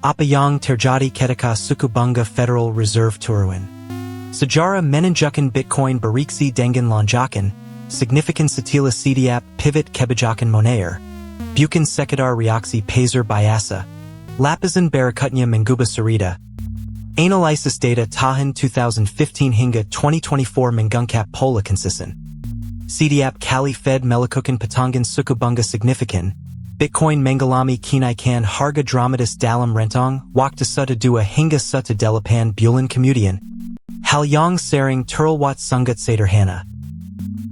Apa yang terjadi ketika suku bunga Federal Reserve turun. Sejarah menunjukkan Bitcoin bereaksi dengan lonjakan signifikan setelah setiap pivot kebijakan moneter. Bukan sekedar reaksi pasar biasa. Lapisan berikutnya mengubah cerita. Analisis data tahun 2015 hingga 2024 mengungkap pola konsisten. Setiap kali Fed melakukan potongan suku bunga signifikan, Bitcoin mengalami kenaikan harga dramatis dalam rentang waktu 1-2 hingga 1-8 bulan kemudian. Hal yang sering terlewat sangat sederhana.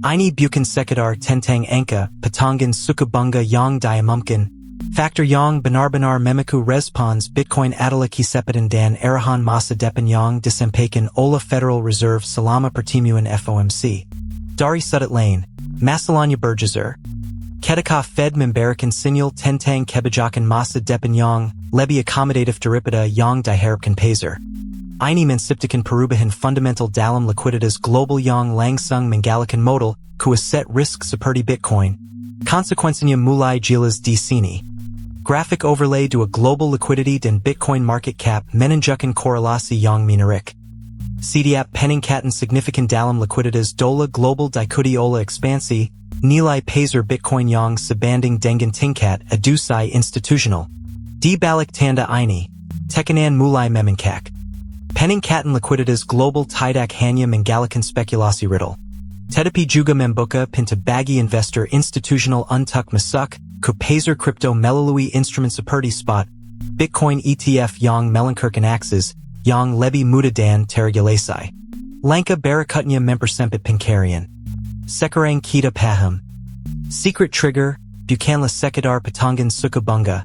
Ini bukan sekedar tentang angka potongan suku bunga yang diumumkan. Faktor yang benar-benar memaku respons Bitcoin adalah kesepakatan dan arahan masa depan yang disampaikan oleh Federal Reserve selama pertemuan FOMC. Dari sudut lain, masalahnya bergeser. Ketika Fed memberikan sinyal tentang kebijakan masa depan yang lebih akomodatif daripada yang diharapkan pasar. Ini menciptakan perubahan fundamental dalam likuiditas global yang langsung mengalahkan modal kuaset risk seperti Bitcoin. Konsekuensinya mulai jelas di sini. Grafik overlay dua global liquidity dan Bitcoin market cap menunjukkan korelasi yang menarik. Setiap peningkatan signifikan dalam likuiditas dola global diikuti oleh ekspansi nilai pasar Bitcoin yang sebanding dengan tingkat adusai institusional. Di balik tanda ini, tekanan mulai memengkak. Peningkatan likuiditas global tidak hanya mengalahkan spekulasi riddle. Tetapi juga membuka pintu bagi investor institusional untuk masuk ke pasar crypto melalui instrumen seperti spot, Bitcoin ETF yang melengkarkan akses, yang lebih mudah dan terregulasi. Langkah berikutnya mempersempit pencarian. Sekarang kita paham. Secret trigger, bukanlah sekedar potongan suku bunga.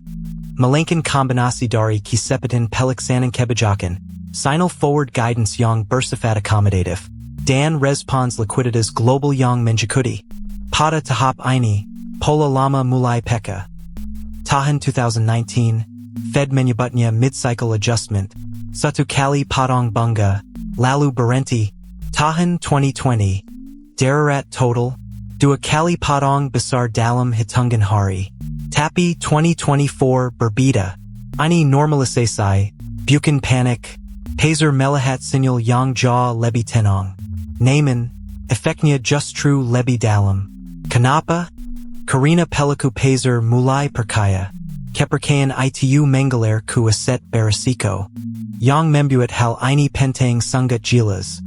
Melainkan kombinasi dari kesepakatan pelaksanaan kebijakan, signal forward guidance yang bersifat akomodatif, dan respons likuiditas global yang mencukupi. Pada tahap ini, pola lama mulai peka. Tahun 2019, Fed menyebutnya mid-cycle adjustment, satu kali potong bunga, lalu berhenti. Tahun 2020, DRAT total, dua kali potong besar dalam hitungan hari. Tapi 2024 berbeda. Ini normalisasi, bukan panik. Pasar melihat sinyal yang jauh lebih tenang. Namun, efeknya justru lebih dalam. Kenapa? Karena pelaku pasar mulai percaya. Kepercayaan itu mengalir ke aset berisiko. Yang membuat hal ini penting sangat jelas.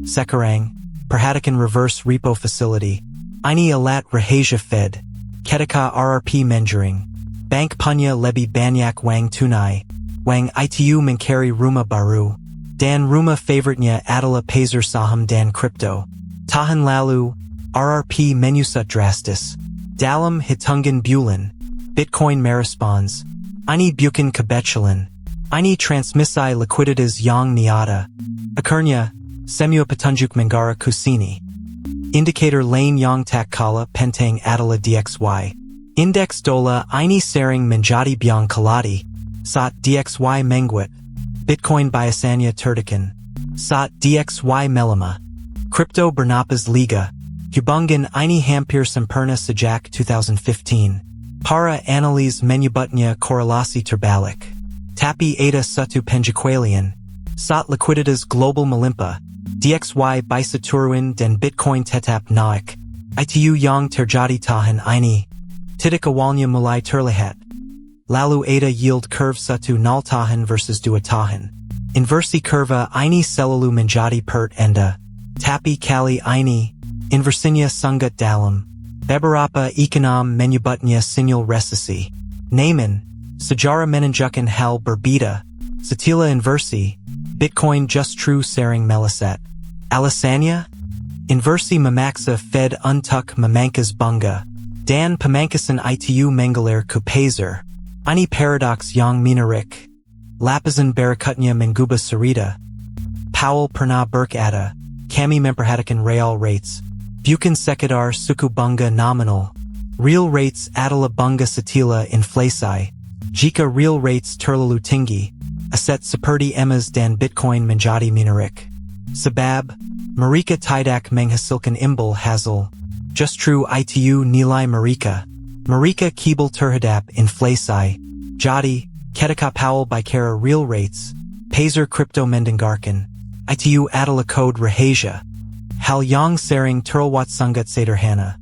Sekarang, perhatikan reverse repo facility. Ini alat rahasia Fed. Ketika RRP menjuring. Bank punya lebih banyak wang tunai. Wang itu mencari rumah baru. Dan rumah favoritnya adalah pasar saham dan kripto. Tahun lalu, RRP menyusut drastis. Dalam hitungan bulan, Bitcoin merespons. Ini bukan kebetulan. Ini transmisi likuiditas yang nyata. Akhirnya, semua petunjuk mengarah ke sini. Indikator lain yang tak kalah penting adalah DXY. Indeks dola ini sering menjadi biang keladi. Saat DXY menguat, Bitcoin biasanya tertekan. Saat DXY melemah, kripto bernapas liga. Hubungan ini hampir sempurna sejak 2015. Para analis menyebutnya korelasi terbalik. Tapi ada satu pengecualian. Saat likuiditas global melimpah, DXY bisa turun dan Bitcoin tetap naik. Itu yang terjadi tahun ini. Titik awalnya mulai terlihat. Lalu ada yield curve 1-0 tahun versus 2 tahun. Inversi kurva ini selalu menjadi pertanda. Tapi kali ini, inversinya sangat dalam. Beberapa ekonom menyebutnya sinyal resesi. Namun, sejarah menunjukkan hal berbeda. Setelah inversi, Bitcoin justru sering melesat. Alasannya? Inversi memaksa Fed untuk memangkas bunga. Dan pemangkasan itu mengalir ke pasar. Ini paradoks yang menarik. Lapisan berikutnya mengubah cerita. Powell pernah berkata, kami memperhatikan real rates. Bukan sekedar suku bunga nominal. Real rates adalah bunga setelah inflasi. Jika real rates terlalu tinggi, aset seperti emas dan Bitcoin menjadi menarik. Sebab, mereka tidak menghasilkan imbal hasil. Justru itu nilai mereka. Mereka kebal terhadap inflasi. Jadi, ketika Powell Bikara real rates, Pazer crypto mendengarkan, itu adalah code rahasia. Hal yang sering terlewat sangat sederhana.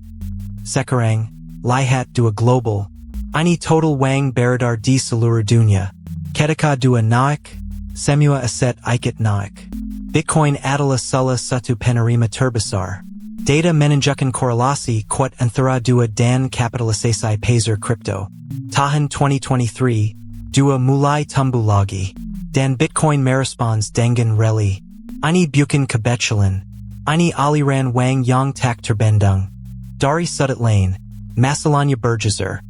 Sekarang, lihat dua global, ini total wang beredar di seluruh dunia. Ketika dua naik, semua aset ikut naik. Bitcoin adalah salah satu penerima terbesar. Data menunjukkan korelasi kuat antara dua dan kapitalisasi Pazer crypto. Tahun 2023, dua mulai tumbuh lagi. Dan Bitcoin merespons dengan rally. Ini bukan kebetulan. Ini aliran wang yang tak terbendung. Dari sudut lain, masalahnya bergeser.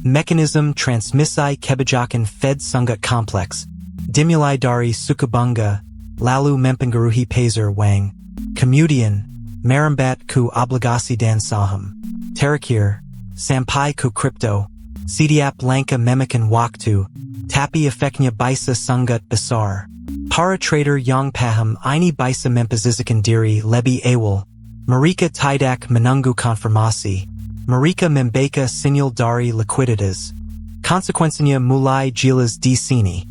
Mekanisme transmisi kebijakan Fed sangat kompleks. Dimulai dari suku bunga, lalu mempengaruhi Pazer wang. Kemudian, merambat ku obligasi dan saham. Terakhir, sampai ku kripto. Setiap langkah memakan waktu, tapi efeknya bisa sangat besar. Para trader yang paham ini bisa memposisikan diri lebih awal. Mereka tidak menunggu konfirmasi. Mereka membaca sinyal dari likuiditas. Konsekuensinya mulai jelas di sini.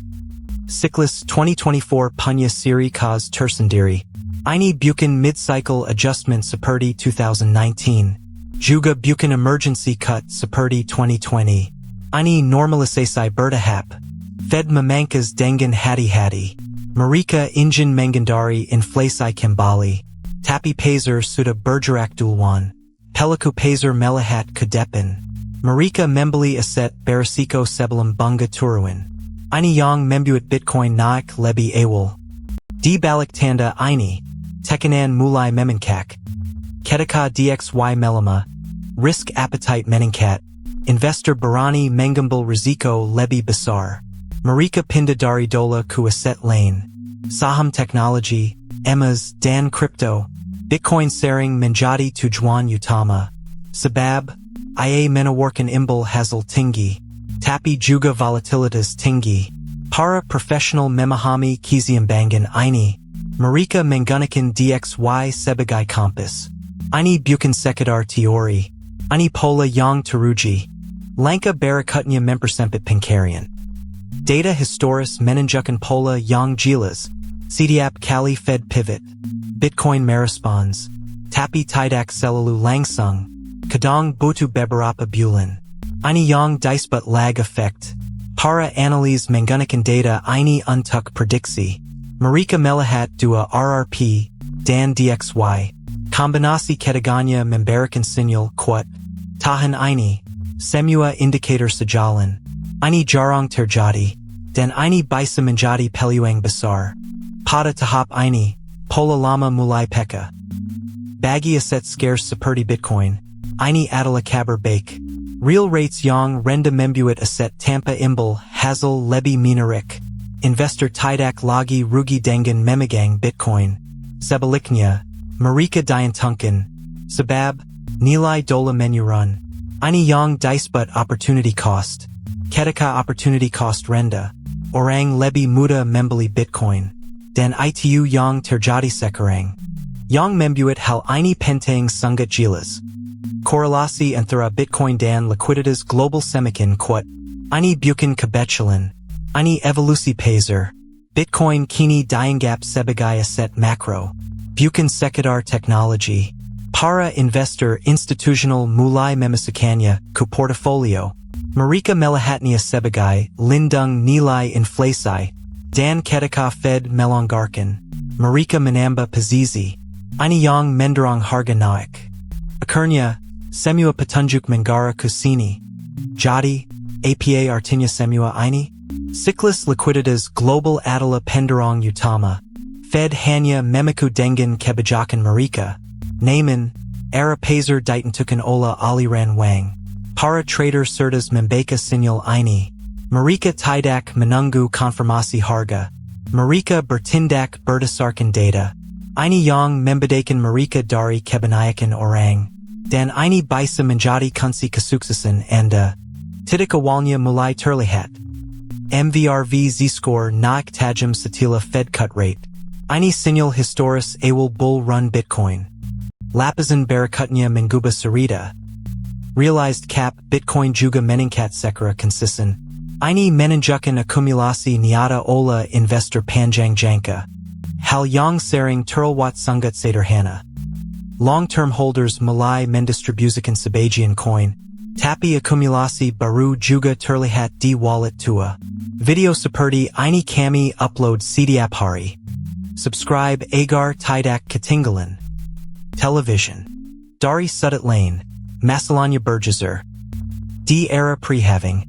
Siklus 2024 punya ciri khas tersendiri. Ini bukan mid-cycle adjustment seperti 2019. Juga bukan emergency cut seperti 2020. Ini normalisasi bertahap. Fed memangkas dengan hati-hati. Mereka ingin menghindari inflasi kembali. Tapi Pazer sudah bergerak duluan. Pelaku Pazer melihat ke depan. Mereka membeli aset berisiko sebelum bunga turun. Ini yang membuat Bitcoin naik lebih awal. Di balik tanda ini, tekanan mulai memengkak. Ketika DXY melemah, risk appetite meningkat. Investor berani mengambil risiko lebih besar. Mereka pindah dari dolar ke aset lain. Saham teknologi, emas, dan kripto. Bitcoin sering menjadi tujuan utama. Sebab, ia menawarkan imbal hasil tinggi. Tapi juga volatilitas tinggi. Para profesional memahami keseimbangan ini. Mereka menggunakan DXY sebagai kompas. Ini bukan sekadar teori. Ini pola yang teruji. Langkah berikutnya mempersempit pencarian. Data historis menunjukkan pola yang jelas. Setiap kali Fed pivot, Bitcoin merespons. Tapi tidak selalu langsung. Kadang butuh beberapa bulan. Ini yang disebut lag effect. Para analis menggunakan data ini untuk prediksi. Mereka melihat dua RRP dan DXY. Kombinasi ketiganya memberikan sinyal kuat. Tahun ini, semua indikator sejalan. Ini jarang terjadi. Dan ini bisa menjadi peluang besar. Pada tahap ini, pola lama mulai peka. Bagi aset scarce seperti Bitcoin, ini adalah kabar baik. Real rates yang rendah membuat aset tanpa imbal hasil lebih menarik. Investor tidak lagi rugi dengan memegang Bitcoin. Sebaliknya, mereka diuntungkan. Sebab, nilai dolar menurun. Ini yang disebut opportunity cost. Ketika opportunity cost rendah, orang lebih mudah membeli Bitcoin. Dan itu yang terjadi sekarang. Yang membuat hal ini penting sangat jelas. Korelasi antara Bitcoin dan likuiditas global semakin kuat. Ini bukan kebetulan. Ini evolusi Pazer. Bitcoin kini dianggap sebagai aset makro. Bukan sekadar teknologi. Para investor institusional mulai memasukkannya ke portofolio. Mereka melihatnya sebagai lindung nilai inflasi. Dan ketika Fed melonggarkan, mereka menambah posisi. Ini yang mendorong harga naik. Akhirnya, semua petunjuk mengarah ke sini. Jadi, apa artinya semua ini? Siklus likuiditas global adalah pendorong utama. Fed hanya memaku dengan kebijakan mereka. Namun, era Pazer ditentukan oleh aliran wang. Para trader cerdas membaca sinyal ini. Mereka tidak menunggu konfirmasi harga. Mereka bertindak berdasarkan data. Ini yang membedakan mereka dari kebanyakan orang. Dan ini bisa menjadi kunci kesuksesan Anda. Titik awalnya mulai terlihat. MVRV Z-score naik tajam setelah Fed cut rate. Ini sinyal historis awal bull run Bitcoin. Lapisan berikutnya mengubah cerita. Realized cap Bitcoin juga meningkat secara konsisten. Ini menunjukkan akumulasi niata ola investor panjang jangka. Hal yang sering terlewat sangat sederhana. Long-term holders mulai mendistribusikan sebagian koin, tapi akumulasi baru juga terlihat di wallet tua. Video seperti ini kami upload setiap hari. Subscribe agar tidak ketinggalan. Television. Dari sudut lain, masalahnya bergeser. Di era pre-halving,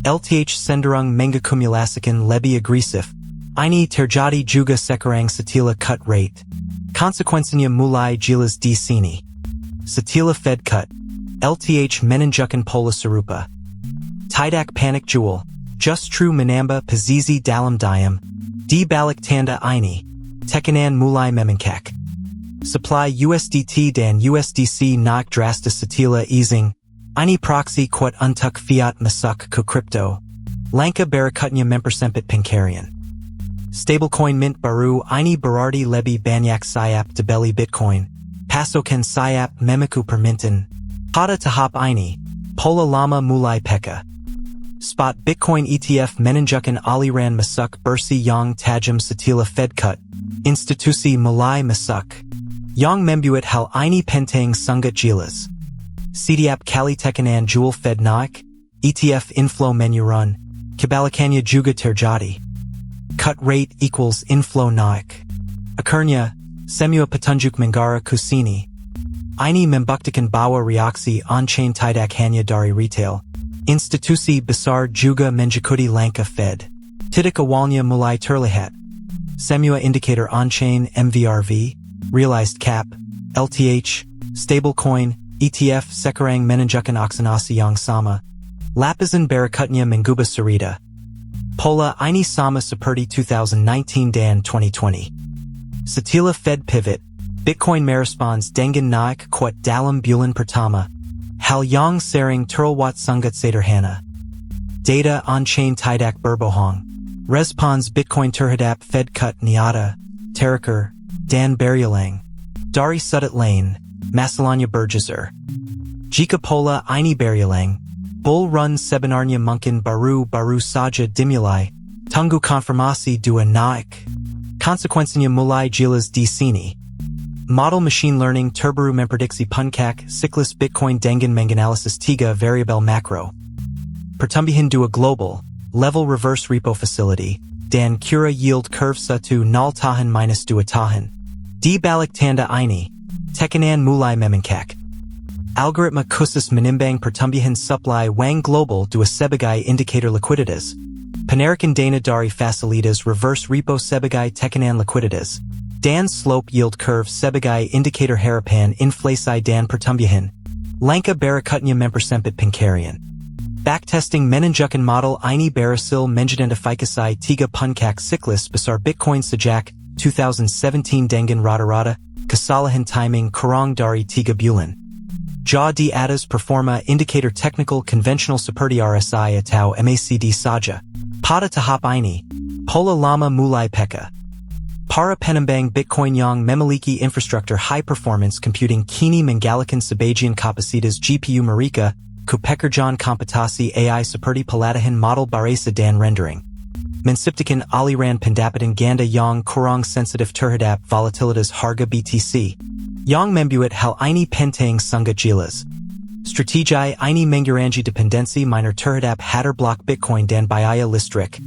LTH cenderung mengakumulasikan lebih agresif. Ini terjadi juga sekarang setelah cut rate. Konsekuensinya mulai jelas di sini. Setelah Fed cut, LTH menunjukkan pola serupa. Tidak panik jual, justru menambah posisi dalam diam. Di balik tanda ini, tekanan mulai membengkak. Supply USDT dan USDC naik drastis setelah easing. Ini proxy kuat untuk fiat masuk ke crypto. Langkah berikutnya mempersempit pencarian. Stablecoin mint baru ini berarti lebih banyak sayap dibeli Bitcoin. Pasokan sayap memicu permintaan. Pada tahap ini, pola lama mulai peka. Spot Bitcoin ETF menunjukkan aliran masuk bersih yang tajam setelah Fed cut. Institusi mulai masuk. Yang membuat hal ini penting sangat jelas. Setiap kali tekanan jual Fed naik, ETF inflow menurun. Kebalikannya juga terjadi. Cut rate equals inflow naik. Akhirnya, semua petunjuk mengarah ke sini. Ini membuktikan bahwa reaksi on-chain tidak hanya dari retail. Institusi besar juga mengikuti langkah Fed. Titik awalnya mulai terlihat. Semua indikator on-chain MVRV, realized cap, LTH, stablecoin, ETF sekarang menunjukkan aksenasi yang sama. Lapisan berikutnya mengubah cerita. Pola ini sama seperti 2019 dan 2020. Setelah Fed pivot, Bitcoin merespons dengan naik kuat dalam bulan pertama. Hal yang sering terlewat sangat sederhana. Data on-chain tidak berbohong. Respons Bitcoin terhadap Fed cut niata, terakhir, dan berulang. Dari sudut lain, masalahnya bergeser. Jika pola ini berulang, bull run sebenarnya mungkin baru-baru saja dimulai. Tunggu konfirmasi dua naik. Konsekuensinya mulai jelas di sini. Model machine learning terbaru memprediksi puncak siklus Bitcoin dengan menganalisis 3 variabel makro. Pertumbuhan 2 global, level reverse repo facility, dan kura yield curve 1 0 tahan minus 2 tahan. Di balik tanda ini, tekanan mulai membengkak. Algoritma khusus menimbang pertumbuhan supply wang global 2 sebagai indikator likuiditas. Penarikan dana dari fasilitas reverse repo sebagai tekanan likuiditas. Dan slope yield curve sebagai indikator harapan inflasi dan pertumbuhan. Langkah berikutnya mempersempit pencarian. Backtesting menunjukkan model ini berhasil mengidentifikasi 3 puncak siklus besar Bitcoin sejak 2017 dengan rata-rata kesalahan timing kurang dari 3 bulan. Di atas performa indikator technical konvensional seperti RSI atau MACD saja. Pada tahap ini, pola lama mulai peka. Para penembang Bitcoin yang memiliki infrastruktur high performance computing kini menggalakkan sebagian kapasitas GPU mereka ke pekerjaan komputasi AI seperti pelatihan model bahasa dan rendering. Menciptakan aliran pendapatan ganda yang kurang sensitif terhadap volatilitas harga BTC. Yang membuat hal ini penting sangat jelas. Strategi ini mengurangi dependensi minor terhadap hadir blok Bitcoin dan biaya listrik.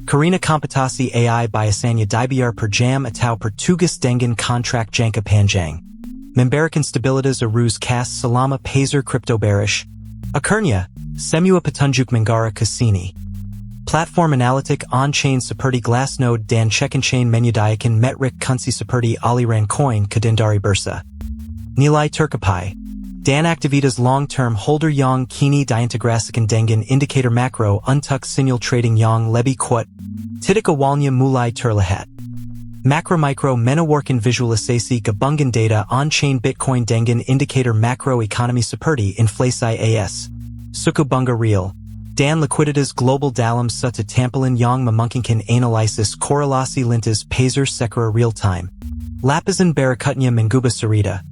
Karena komputasi AI biasanya dibayar per jam atau per tugas dengan kontrak jangka panjang. Memberikan stabilitas arus kas selama pasar crypto bearish. Akhirnya, semua petunjuk mengarah ke sini. Platform analitik on-chain seperti Glassnode dan check-on-chain menyediakan metrik kunci seperti aliran koin ke dan dari bursa. Nilai tercapai. Dan aktivitas long-term holder yang kini diintegrasikan dengan indikator makro untuk sinyal trading yang lebih kuat. Titik awalnya mulai terlihat. Makro-mikro menawarkan visualisasi gabungan data on-chain Bitcoin dengan indikator makro ekonomi seperti inflasi AS, suku bunga real, dan likuiditas global dalam satu tampilan yang memungkinkan analisis korelasi lintas pasar secara real-time. Lapisan berikutnya mengubah cerita.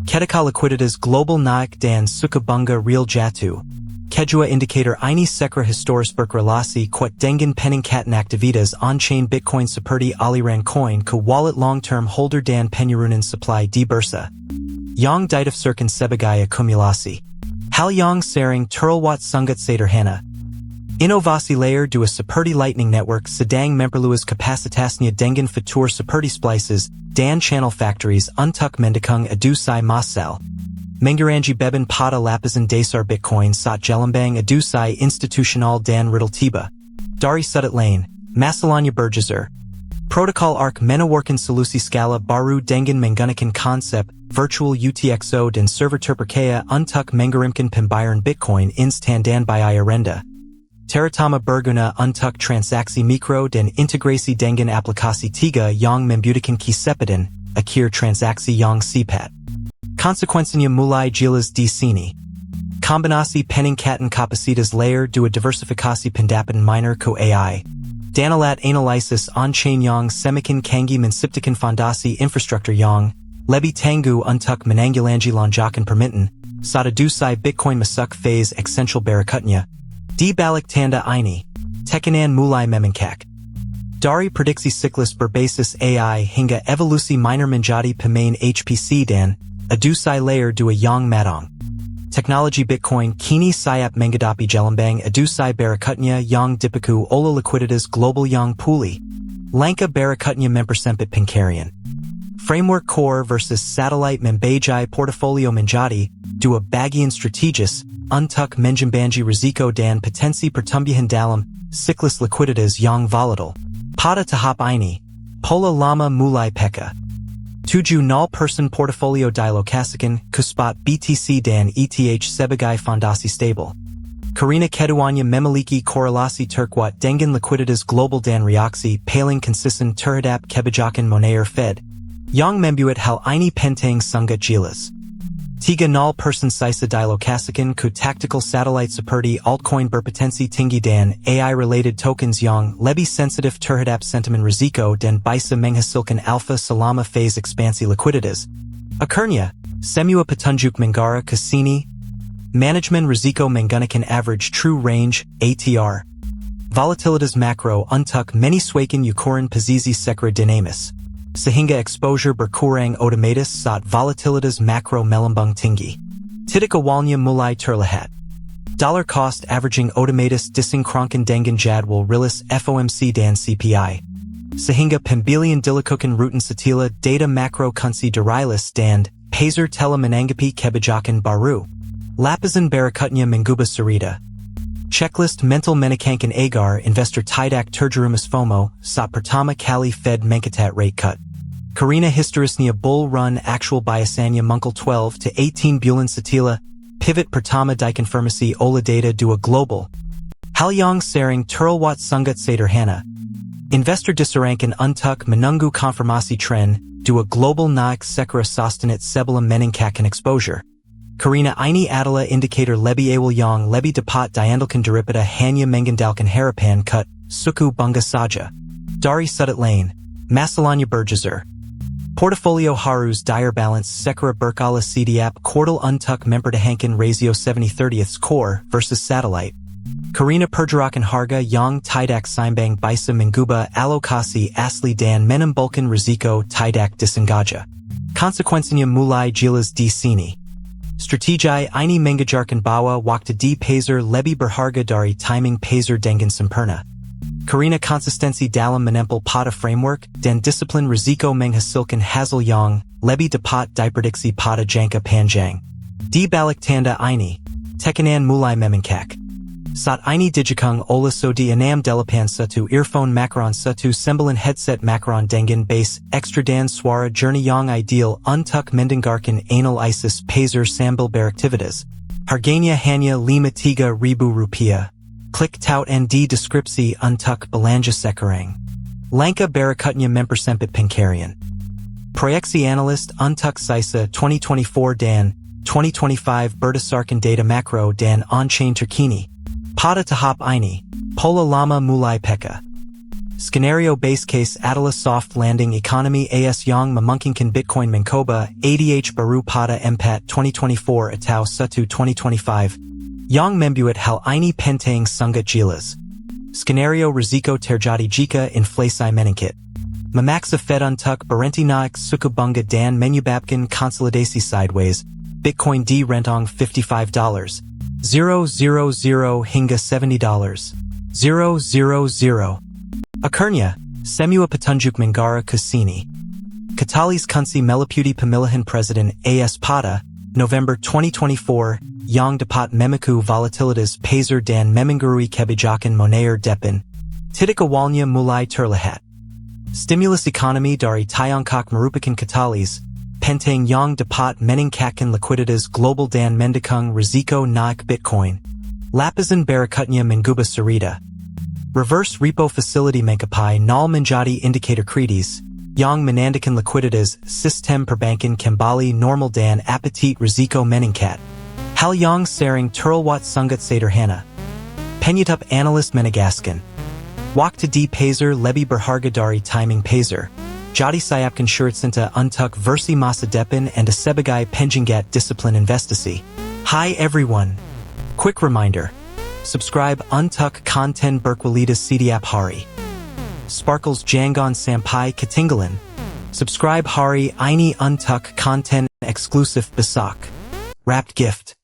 Ketika likuiditas global naik dan suku bunga real jatuh, Kedua indicator ini sekra historisberk relasi kuat dengan peningkatan aktivitas on-chain Bitcoin seperti aliran coin ke wallet long-term holder dan penurunan supply di bursa. Yang didaftarkan sebagai akumulasi. Hal yang sering terlewat sangat sederhana. Inovasi layer 2 seperti Lightning Network sedang memperluas kapasitasnya dengan fitur seperti splices dan channel factories untuk mendukung adusai masal. Mengurangi beban pada lapisan dasar Bitcoin saat gelembang adusai institusional dan riddle tiba. Dari sudut lain, masalahnya bergeser. Protokol ARK menawarkan solusi skala baru dengan menggunakan konsep virtual UTXO dan server terpercaya untuk mengirimkan pembayaran Bitcoin instan dan biaya rendah. Terutama berguna untuk transaksi mikro dan integrasi dengan aplikasi 3 yang membutuhkan kecepatan akhir transaksi yang cepat. Konsekuensinya mulai jelas di sini. Kombinasi peningkatan kapasitas layer 2 diversifikasi pendapatan miner ke AI. Dan alat analisis on-chain yang semakin canggih menciptakan fondasi infrastruktur yang lebih tangguh untuk menanggulangi lonjakan permintaan saat adusai Bitcoin masuk phase essential berikutnya. Di balik tanda ini, tekanan mulai memengkak. Dari prediksi siklus berbasis AI hingga evolusi miner menjadi pemain HPC dan adusai layer 2 yang matang. Teknologi Bitcoin kini siap menghadapi gelembang adusai berikutnya yang dipicu oleh likuiditas global yang pulih. Langkah berikutnya mempersempit pencarian. Framework core versus satellite membajai portfolio menjadi dua bagian strategis untuk menjembangi risiko dan potensi pertumbuhan dalam siklus likuiditas yang volatile. Pada tahap ini, pola lama mulai peka. 70% portfolio dilokasikan ke spot BTC dan ETH sebagai fondasi stable. Karena keduanya memiliki korelasi terkuat dengan likuiditas global dan reaksi paling konsisten terhadap kebijakan moneter Fed, yang membuat hal ini penting sangat jelas. 30% sisa dilokasikan ke tactical satellite seperti altcoin berpotensi tinggi dan AI-related tokens yang lebih sensitif terhadap sentimen risiko dan bisa menghasilkan alpha selama phase ekspansi likuiditas. Akhirnya, semua petunjuk mengarah ke sini. Manajemen risiko menggunakan average true range, ATR. Volatilitas makro untuk menyesuaikan ukuran posisi sekra dinamis. Sehingga exposure berkurang otomatis saat volatilitas makro melambung tinggi. Titik awalnya mulai terlihat. Dollar cost averaging otomatis disinkronkan dengan jadwal rilis FOMC dan CPI. Sehingga pembelian dilakukan rutin setelah data makro konsideralis dan pasar telah menanggapi kebijakan baru. Lapisan berikutnya mengubah cerita. Checklist mental menekankan agar investor tidak terjerumus FOMO saat pertama kali Fed mengangkat rate cut. Karena historisnya bull run actual biasanya muncul 12 to 18 bulan setelah pivot pertama dikonfirmasi oleh data 2 global. Hal yang sering terlewat sangat sederhana. Investor disarankan untuk menunggu konfirmasi tren 2 global naik sekra sustainat sebelum meningkatkan exposure. Karena ini adalah indikator lebih awal yang lebih dapat diandalkan daripada hanya mengandalkan harapan cut suku bunga saja. Dari sudut lain, masalahnya bergeser. Portfolio harus balance sekra berkala setiap kuartal untuk mempertahankan rasio 70/30 core versus satellite. Karena pergerakan harga yang tidak seimbang bisa mengubah alokasi asli dan menimbulkan risiko tidak disengaja. Konsekuensinya mulai jelas di sini. Strategi ini mengajarkan bahwa waktu di pasar lebih berharga dari timing pasar dengan sempurna. Karena konsistensi dalam menempel pada framework dan disiplin risiko menghasilkan hasil yang lebih dapat diprediksi pada jangka panjang. Di balik tanda ini, tekanan mulai memengkak. Saat ini dijukung oleh Sodi 681 earphone Macron 1 sembilan headset Macron dengan bass extra dan suara jernih yang ideal untuk mendengarkan analisis pasar sambil beraktivitas. Harganya hanya Rp53.000. Klik tautan di deskripsi untuk belanja sekarang. Langkah berikutnya mempersempit pencarian. Proyeksi analis untuk sisa 2024 dan 2025 berdasarkan data makro dan on-chain terkini. Pada tahap ini, pola lama mulai peka. Skenario base case adalah soft landing economy as yang memungkinkan Bitcoin mencoba ADH baru pada 4 2024 atau 1 2025. Yang membuat hal ini penting sangat jelas. Skenario risiko terjadi jika inflasi meningkat. Memaksa Fed untuk berhenti naik suku bunga dan menyebabkan konsolidasi sideways. Bitcoin di rentang $55.000 hingga $70.000. Akhirnya, semua petunjuk mengarah ke sini. Katalis kunci meliputi pemilihan Presiden AS pada November 2024 yang dapat memicu volatilitas pasar dan memengaruhi kebijakan moneter depan. Titik awalnya mulai terlihat. Stimulus ekonomi dari Tiongkok merupakan katalis penting yang dapat meningkatkan likuiditas global dan mendukung risiko naik Bitcoin. Lapisan berikutnya mengubah cerita. Reverse repo facility mencapai nol menjadi indikator kritis yang menandakan likuiditas sistem perbankan kembali normal dan apetit risiko meningkat. Hal yang sering terlewat sangat sederhana. Penyutup analis menegaskan. Waktu di pasar lebih berharga dari timing pasar. Jadi siapkan syariat untuk versi masa depan and sebagai penjenggat disiplin investasi. Hi everyone. Quick reminder. Subscribe untuk konten berkualitas setiap hari. Sparkles jangan sampai ketinggalan. Subscribe hari ini untuk konten eksklusif besok. Wrapped gift.